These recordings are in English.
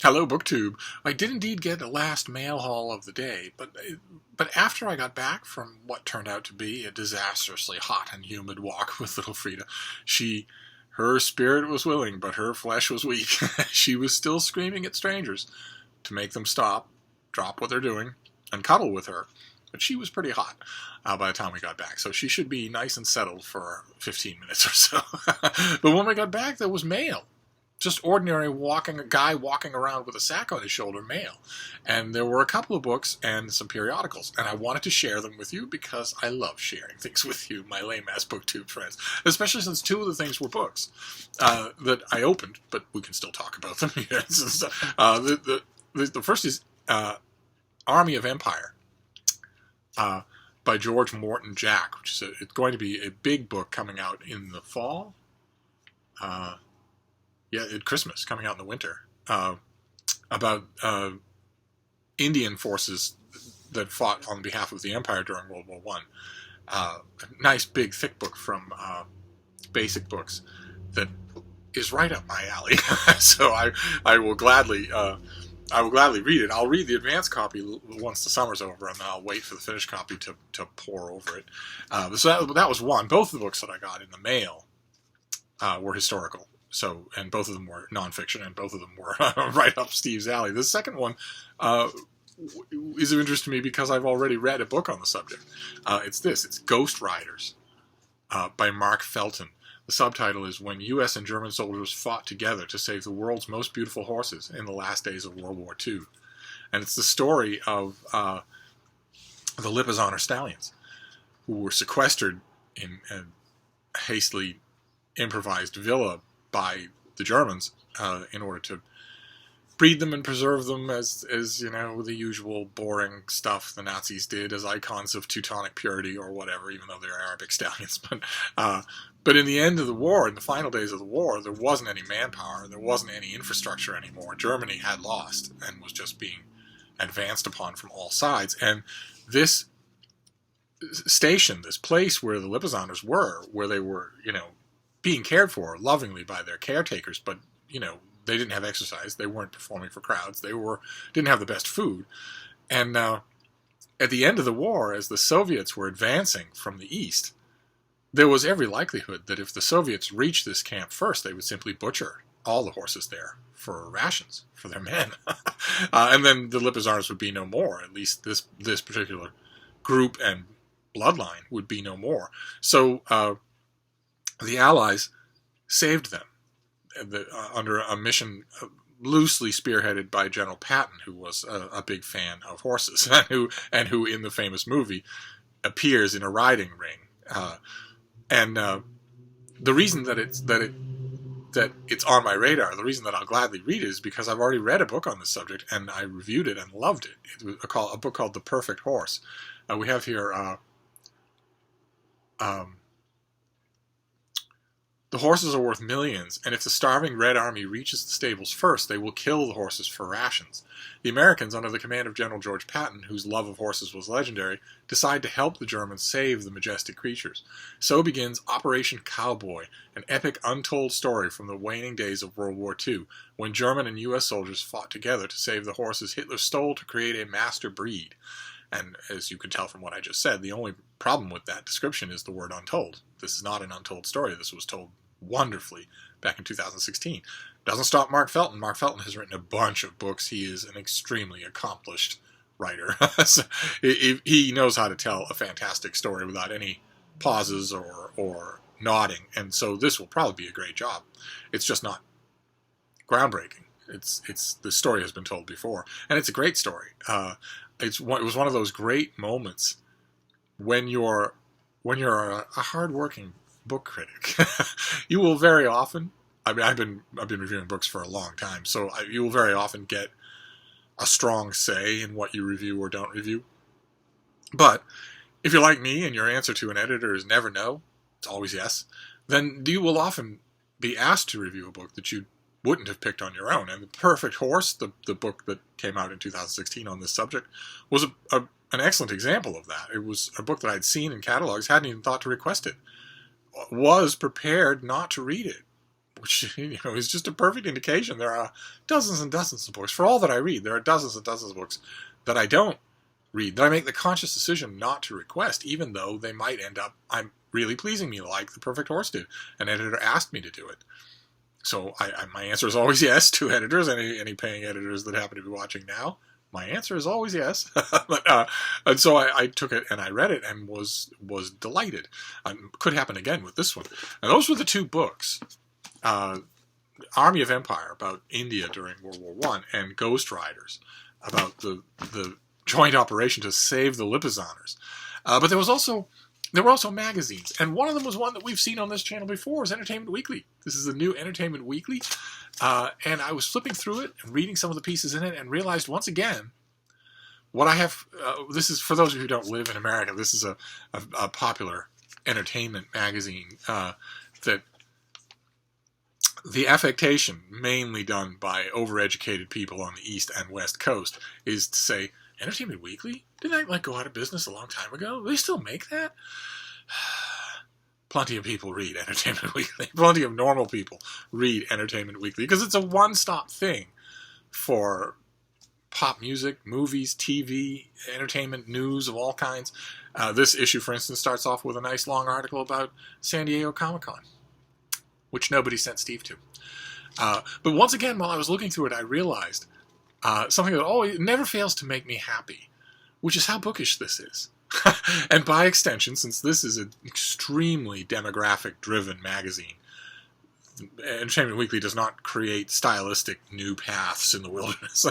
Hello, BookTube. I did indeed get a last mail haul of the day, but after I got back from what turned out to be a disastrously hot and humid walk with little Frida, her spirit was willing, but her flesh was weak. She was still screaming at strangers to make them stop, drop what they're doing, and cuddle with her. But she was pretty hot by the time we got back, so she should be nice and settled for 15 minutes or so. But when we got back, there was mail. Just ordinary a guy walking around with a sack on his shoulder, mail. And there were a couple of books and some periodicals, and I wanted to share them with you because I love sharing things with you, my lame-ass BookTube friends, especially since two of the things were books that I opened, but we can still talk about them. The first is Army of Empire by George Morton Jack, which is it's going to be a big book coming out in the fall. At Christmas, coming out in the winter, about Indian forces that fought on behalf of the Empire during World War One. A nice, big, thick book from Basic Books that is right up my alley. So I will gladly read it. I'll read the advanced copy once the summer's over, and then I'll wait for the finished copy to pour over it. So that was one. Both of the books that I got in the mail were historical. So, and both of them were nonfiction, and both of them were right up Steve's alley. The second one is of interest to me because I've already read a book on the subject. It's Ghost Riders by Mark Felton. The subtitle is When U.S. and German Soldiers Fought Together to Save the World's Most Beautiful Horses in the Last Days of World War II. And it's the story of the Lipizzaner stallions, who were sequestered in a hastily improvised villa by the Germans in order to breed them and preserve them as you know, the usual boring stuff the Nazis did as icons of Teutonic purity or whatever, even though they're Arabic stallions. But in the end of the war, in the final days of the war, there wasn't any manpower, there wasn't any infrastructure anymore. Germany had lost and was just being advanced upon from all sides. And this station, this place where the Lipizzaners were, where they were, being cared for lovingly by their caretakers, but they didn't have exercise, they weren't performing for crowds, didn't have the best food, and at the end of the war, as the Soviets were advancing from the east, there was every likelihood that if the Soviets reached this camp first, they would simply butcher all the horses there for rations for their men, and then the Lipizzaners would be no more. At least this particular group and bloodline would be no more. So the Allies saved them under a mission loosely spearheaded by General Patton, who was a big fan of horses, and who in the famous movie appears in a riding ring. The reason that it's on my radar, the reason that I'll gladly read it, is because I've already read a book on this subject and I reviewed it and loved it. It was a book called The Perfect Horse. We have here. The horses are worth millions, and if the starving Red Army reaches the stables first, they will kill the horses for rations. The Americans, under the command of General George Patton, whose love of horses was legendary, decide to help the Germans save the majestic creatures. So begins Operation Cowboy, an epic untold story from the waning days of World War II, when German and U.S. soldiers fought together to save the horses Hitler stole to create a master breed. And as you can tell from what I just said, the only problem with that description is the word untold. This is not an untold story. This was told wonderfully back in 2016. Doesn't stop Mark Felton. Mark Felton has written a bunch of books. He is an extremely accomplished writer. So he knows how to tell a fantastic story without any pauses or nodding. And so this will probably be a great job. It's just not groundbreaking. The story has been told before, and it's a great story. It was one of those great moments when you're a hardworking book critic. You will very often, I've been reviewing books for a long time, so you will very often get a strong say in what you review or don't review. But if you're like me and your answer to an editor is never no, it's always yes, then you will often be asked to review a book that you wouldn't have picked on your own. And The Perfect Horse, the book that came out in 2016 on this subject, was an excellent example of that. It was a book that I'd seen in catalogs, hadn't even thought to request it, was prepared not to read it, which is just a perfect indication. There are dozens and dozens of books. For all that I read, there are dozens and dozens of books that I don't read, that I make the conscious decision not to request, even though they might end up really pleasing me, like The Perfect Horse did. An editor asked me to do it. So my answer is always yes to editors, any paying editors that happen to be watching now. My answer is always yes. And so I took it and I read it and was delighted. Could happen again with this one. And those were the two books. Army of Empire, about India during World War I, and Ghost Riders, about the joint operation to save the Lipizaners. But there were also magazines, and one of them was one that we've seen on this channel before, is Entertainment Weekly. This is the new Entertainment Weekly, and I was flipping through it and reading some of the pieces in it and realized once again what I have. This is, for those of you who don't live in America, this is a popular entertainment magazine that the affectation, mainly done by overeducated people on the East and West Coast, is to say, Entertainment Weekly? Didn't that go out of business a long time ago? Do they still make that? Plenty of people read Entertainment Weekly. Plenty of normal people read Entertainment Weekly because it's a one-stop thing for pop music, movies, TV, entertainment, news of all kinds. This issue, for instance, starts off with a nice long article about San Diego Comic-Con, which nobody sent Steve to. But once again, while I was looking through it, I realized something that never fails to make me happy, which is how bookish this is. And by extension, since this is an extremely demographic-driven magazine, Entertainment Weekly does not create stylistic new paths in the wilderness.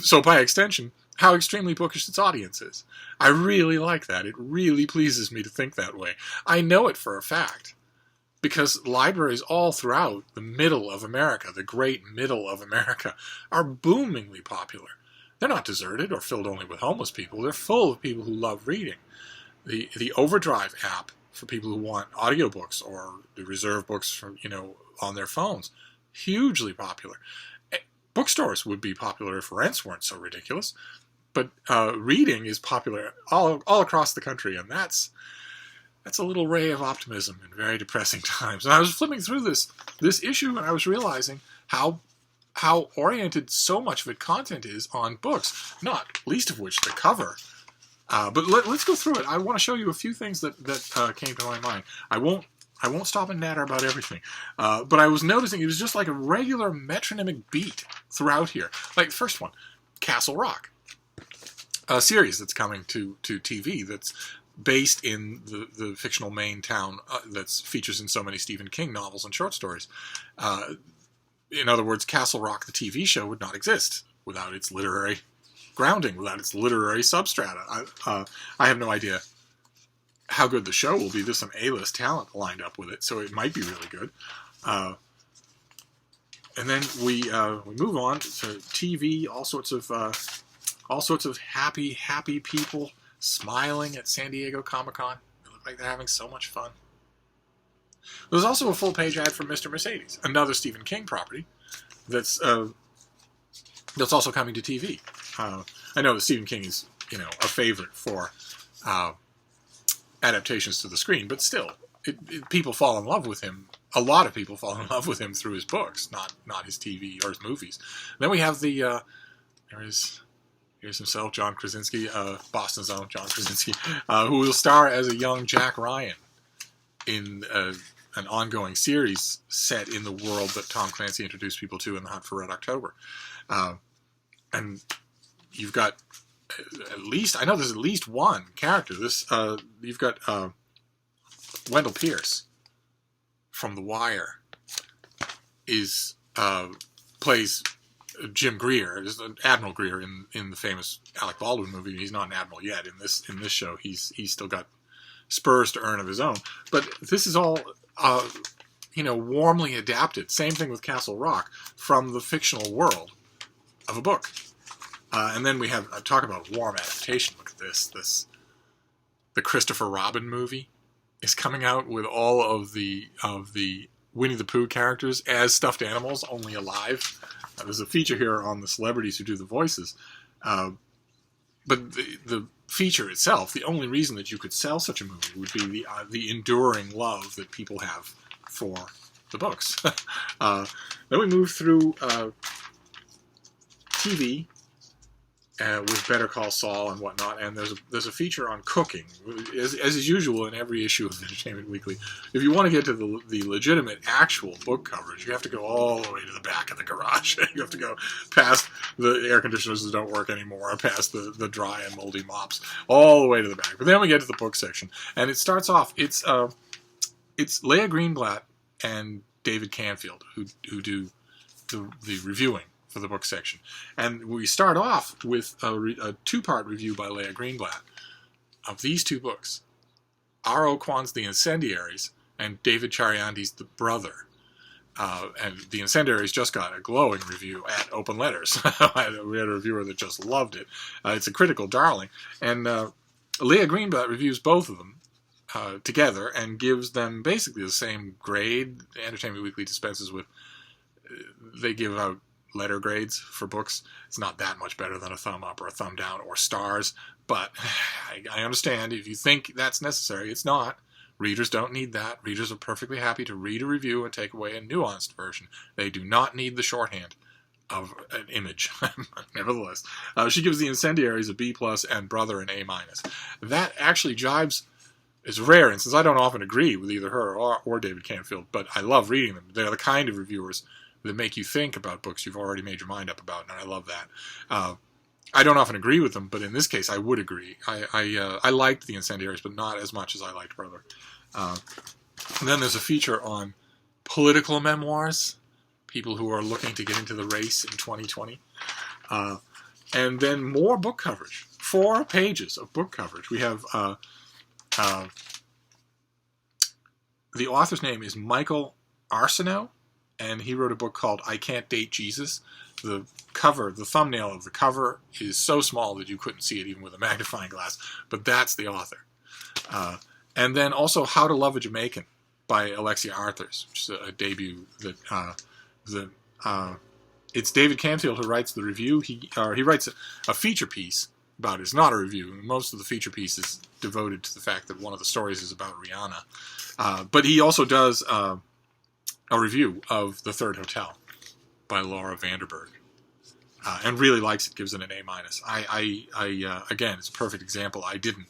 So by extension, how extremely bookish its audience is. I really like that. It really pleases me to think that way. I know it for a fact, because libraries all throughout the middle of America, the great middle of America, are boomingly popular. They're not deserted or filled only with homeless people. They're full of people who love reading. The Overdrive app for people who want audiobooks or the reserve books from, on their phones, hugely popular. Bookstores would be popular if rents weren't so ridiculous, but reading is popular all across the country, and that's a little ray of optimism in very depressing times. And I was flipping through this issue, and I was realizing how oriented so much of its content is on books, not least of which the cover. But let's go through it. I want to show you a few things that came to my mind. I won't stop and natter about everything. But I was noticing it was just like a regular metronymic beat throughout here. Like the first one, Castle Rock, a series that's coming to TV that's based in the fictional Maine town that features in so many Stephen King novels and short stories. In other words, Castle Rock, the TV show, would not exist without its literary grounding, without its literary substrata. I have no idea how good the show will be. There's some A-list talent lined up with it, so it might be really good. And then we move on to TV. All sorts of happy people smiling at San Diego Comic-Con. They look like they're having so much fun. There's also a full-page ad for Mr. Mercedes, another Stephen King property that's also coming to TV. I know that Stephen King is, a favorite for adaptations to the screen, but still, people fall in love with him. A lot of people fall in love with him through his books, not his TV or his movies. Then we have here's himself, John Krasinski, Boston's own John Krasinski, who will star as a young Jack Ryan in an ongoing series set in the world that Tom Clancy introduced people to in The Hunt for Red October. And you've got there's at least one character. You've got Wendell Pierce from The Wire plays Jim Greer, Admiral Greer in the famous Alec Baldwin movie. He's not an admiral yet in this show. He's still got spurs to earn of his own. But this is all warmly adapted. Same thing with Castle Rock, from the fictional world of a book. And then we have talk about warm adaptation. Look at this. The Christopher Robin movie is coming out with all of the Winnie the Pooh characters as stuffed animals, only alive. There's a feature here on the celebrities who do the voices. But the feature itself, the only reason that you could sell such a movie would be the enduring love that people have for the books. Then we move through TV with Better Call Saul and whatnot, and there's a feature on cooking, as is usual in every issue of Entertainment Weekly. If you want to get to the legitimate, actual book coverage, you have to go all the way to the back of the garage. You have to go past the air conditioners that don't work anymore, past the dry and moldy mops, all the way to the back. But then we get to the book section, and it starts off. It's Leah Greenblatt and David Canfield who do the reviewing for the book section. And we start off with a two-part review by Leah Greenblatt of these two books, R.O. Kwan's The Incendiaries and David Chariandi's The Brother. And The Incendiaries just got a glowing review at Open Letters. We had a reviewer that just loved it. It's a critical darling. And Leah Greenblatt reviews both of them together and gives them basically the same grade. Entertainment Weekly dispenses with, they give out letter grades for books. It's not that much better than a thumb up or a thumb down or stars, but I understand if you think that's necessary. It's not. Readers don't need that. Readers are perfectly happy to read a review and take away a nuanced version. They do not need the shorthand of an image. Nevertheless, she gives The Incendiaries a B+ and Brother an A-. That actually jives. It's rare, and since I don't often agree with either her or David Canfield, but I love reading them. They're the kind of reviewers that make you think about books you've already made your mind up about, and I love that. I don't often agree with them, but in this case, I would agree. I liked The Incendiaries, but not as much as I liked Brother. And then there's a feature on political memoirs, people who are looking to get into the race in 2020. And then more book coverage, 4 pages of book coverage. We have... the author's name is Michael Arsenault, and he wrote a book called I Can't Date Jesus. The thumbnail of the cover is so small that you couldn't see it even with a magnifying glass, but that's the author. And then also How to Love a Jamaican by Alexia Arthurs, which is a debut that it's David Canfield who writes the review. He writes a feature piece about it. It's not a review. Most of the feature piece is devoted to the fact that one of the stories is about Rihanna. But he also does a review of The Third Hotel by Laura Vanderberg, and really likes it, gives it an A-. Again, it's a perfect example. I didn't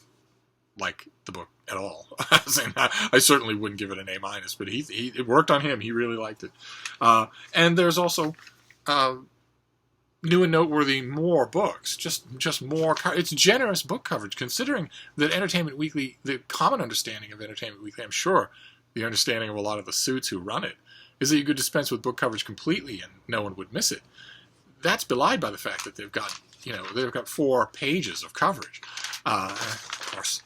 like the book at all. I certainly wouldn't give it an A-, but it worked on him. He really liked it. And there's also new and noteworthy more books, just more. It's generous book coverage, considering that Entertainment Weekly, the common understanding of Entertainment Weekly, I'm sure the understanding of a lot of the suits who run it, is that you could dispense with book coverage completely and no one would miss it. That's belied by the fact that they've got 4 pages of coverage. Of course,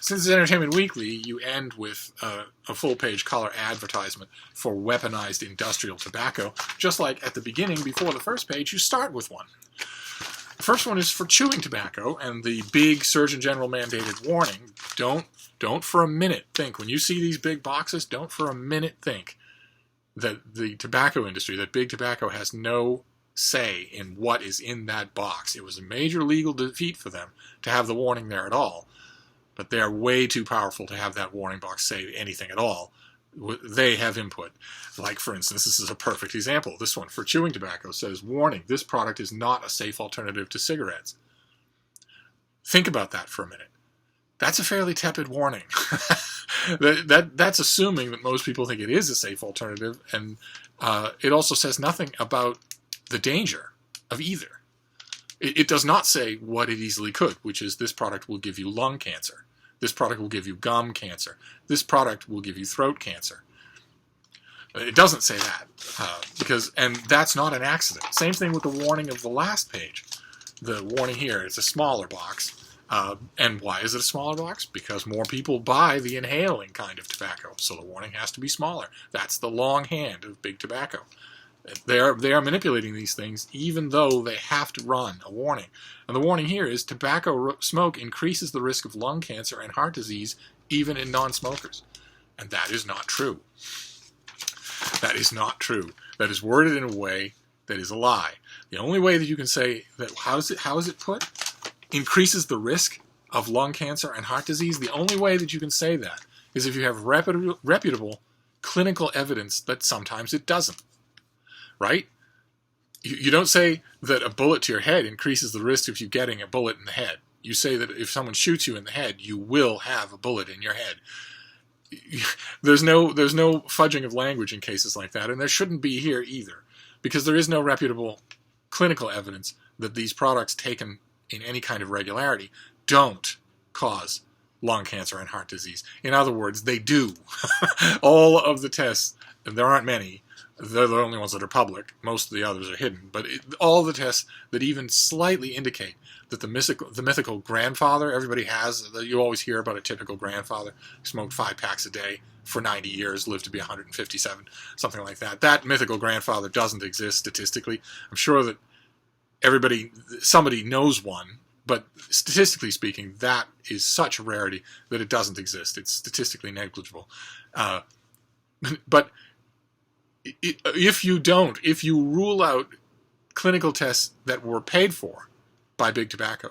since it's Entertainment Weekly, you end with a full-page color advertisement for weaponized industrial tobacco, just like at the beginning, before the first page, you start with one. The first one is for chewing tobacco, and the big Surgeon General mandated warning, don't for a minute think, when you see these big boxes, don't for a minute think that the tobacco industry, that big tobacco has no say in what is in that box. It was a major legal defeat for them to have the warning there at all. But they're way too powerful to have that warning box say anything at all. They have input. Like, for instance, this is a perfect example. This one, for chewing tobacco, says, warning, this product is not a safe alternative to cigarettes. Think about that for a minute. That's a fairly tepid warning. That's assuming that most people think it is a safe alternative, and it also says nothing about the danger of either. It does not say what it easily could, which is this product will give you lung cancer. This product will give you gum cancer. This product will give you throat cancer. It doesn't say that, and that's not an accident. Same thing with the warning of the last page. The warning here, it's a smaller box. And why is it a smaller box? Because more people buy the inhaling kind of tobacco, so the warning has to be smaller. That's the long hand of big tobacco. They are manipulating these things even though they have to run a warning. And the warning here is tobacco smoke increases the risk of lung cancer and heart disease even in non-smokers. And that is not true. That is not true. That is worded in a way that is a lie. The only way that you can say that, how is it put? Increases the risk of lung cancer and heart disease. The only way that you can say that is if you have reputable clinical evidence that sometimes it doesn't, right? You don't say that a bullet to your head increases the risk of you getting a bullet in the head. You say that if someone shoots you in the head, you will have a bullet in your head. There's no fudging of language in cases like that, and there shouldn't be here either, because there is no reputable clinical evidence that these products taken in any kind of regularity don't cause lung cancer and heart disease. In other words, they do. All of the tests, and there aren't many, they're the only ones that are public. Most of the others are hidden. But all the tests that even slightly indicate that the mythical grandfather everybody has, you always hear about a typical grandfather, smoked 5 packs a day for 90 years, lived to be 157, something like that. That mythical grandfather doesn't exist statistically. I'm sure that somebody knows one, but statistically speaking, that is such a rarity that it doesn't exist. It's statistically negligible. But if you rule out clinical tests that were paid for by Big Tobacco,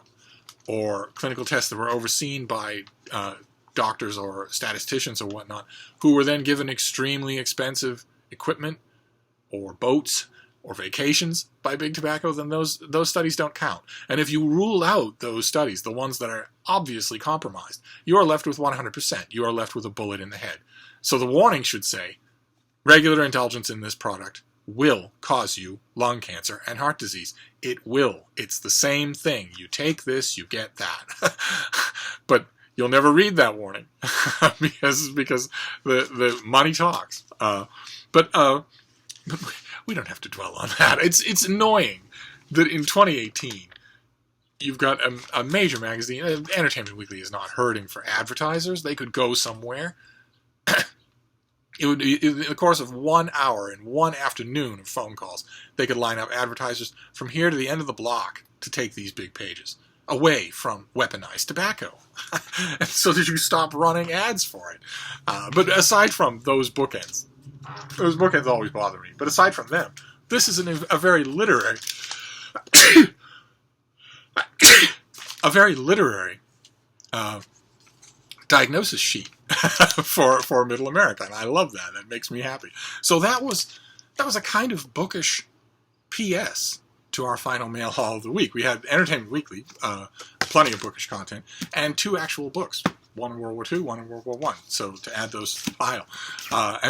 or clinical tests that were overseen by doctors or statisticians or whatnot, who were then given extremely expensive equipment or boats or vacations by Big Tobacco, then those studies don't count. And if you rule out those studies, the ones that are obviously compromised, you are left with 100%. You are left with a bullet in the head. So the warning should say, regular indulgence in this product will cause you lung cancer and heart disease. It will. It's the same thing. You take this, you get that. But you'll never read that warning because the money talks. But we don't have to dwell on that. It's annoying that in 2018 you've got a major magazine. Entertainment Weekly is not hurting for advertisers. They could go somewhere. It would, in the course of 1 hour and one afternoon of phone calls, they could line up advertisers from here to the end of the block to take these big pages away from weaponized tobacco, so that you stop running ads for it. But aside from those bookends always bother me. But aside from them, this is a very literary, diagnosis sheet for Middle America, and I love that. That makes me happy. So that was a kind of bookish P.S. to our final mail haul of the week. We had Entertainment Weekly, plenty of bookish content, and 2 actual books. One in World War II, one in World War I. So to add those to the pile.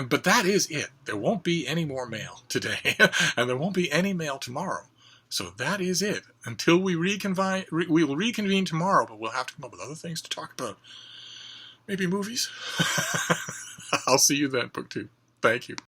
But that is it. There won't be any more mail today, and there won't be any mail tomorrow. So that is it. Until we reconvene, we will reconvene tomorrow, but we'll have to come up with other things to talk about. Maybe movies. I'll see you then, Book 2. Thank you.